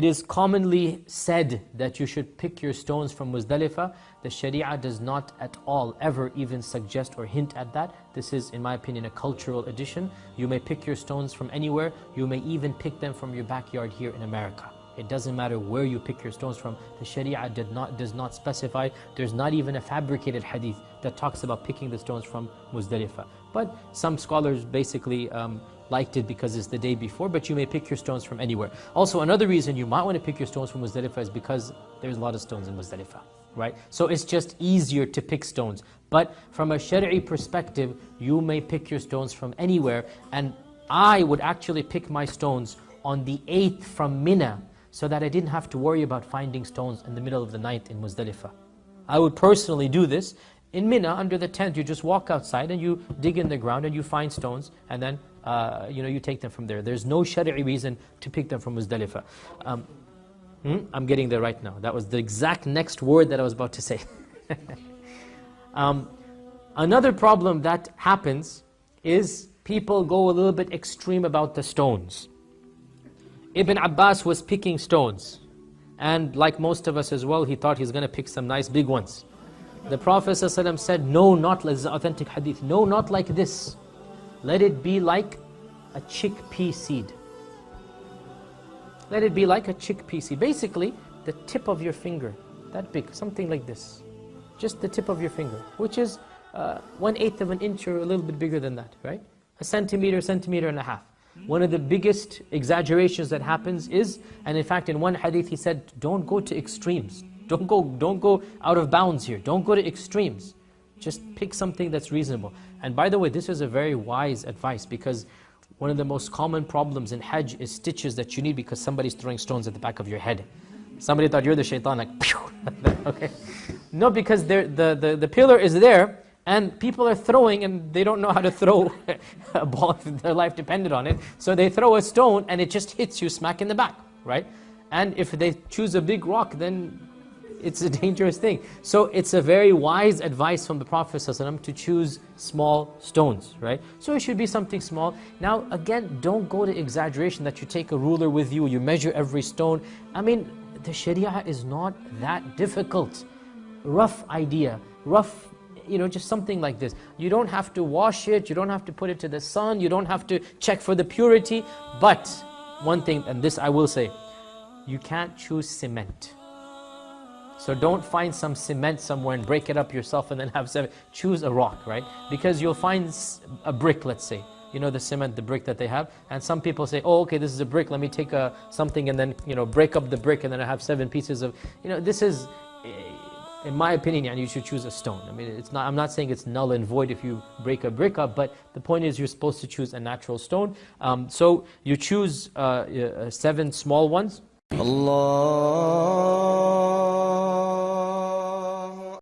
it is commonly said that you should pick your stones from Muzdalifah. The Sharia does not at all ever even suggest or hint at that. This is, in my opinion, a cultural addition. You may pick your stones from anywhere. You may even pick them from your backyard here in America. It doesn't matter where you pick your stones from. The Sharia does not specify. There's not even a fabricated hadith that talks about picking the stones from Muzdalifah. But some scholars basically liked it because it's the day before, but you may pick your stones from anywhere. Also, another reason you might want to pick your stones from Muzdalifah is because there's a lot of stones in Muzdalifah, right? So it's just easier to pick stones. But from a Shari'i perspective, you may pick your stones from anywhere, and I would actually pick my stones on the 8th from Mina, so that I didn't have to worry about finding stones in the middle of the night in Muzdalifah. I would personally do this. In Mina, under the tent, you just walk outside and you dig in the ground and you find stones, and then you take them from there. There's no Shari'i reason to pick them from Muzdalifah. I'm getting there right now. That was the exact next word that I was about to say. Another problem that happens is people go a little bit extreme about the stones. Ibn Abbas was picking stones, and like most of us as well, he thought he's going to pick some nice big ones. The Prophet ﷺ said, no, not like this authentic hadith, no, not like this. Let it be like a chickpea seed. Let it be like a chickpea seed. Basically, the tip of your finger, that big, something like this. Just the tip of your finger, which is 1/8 of an inch or a little bit bigger than that, right? A centimeter, centimeter and a half. One of the biggest exaggerations that happens is, and in fact in one hadith he said, don't go to extremes. Don't go out of bounds here. Don't go to extremes. Just pick something that's reasonable. And by the way, this is a very wise advice, because one of the most common problems in Hajj is stitches that you need because somebody's throwing stones at the back of your head. Somebody thought you're the shaitan, like, okay. No, because the pillar is there, and people are throwing, and they don't know how to throw a ball if their life depended on it. So they throw a stone, and it just hits you smack in the back, right? And if they choose a big rock, then it's a dangerous thing. So it's a very wise advice from the Prophet ﷺ to choose small stones, right? So it should be something small. Now again, don't go to exaggeration that you take a ruler with you, you measure every stone. I mean, the Sharia is not that difficult. Rough idea, rough, just something like this. You don't have to wash it, you don't have to put it to the sun, you don't have to check for the purity. But one thing, and this I will say, you can't choose cement. So don't find some cement somewhere and break it up yourself and then have seven. Choose a rock, right? Because you'll find a brick, let's say. You know the cement, the brick that they have? And some people say, oh, okay, this is a brick, let me take something and then, break up the brick and then I have 7 pieces of, this is, in my opinion, you should choose a stone. I mean, I'm not saying it's null and void if you break a brick up, but the point is you're supposed to choose a natural stone. So you choose 7 small ones. Allah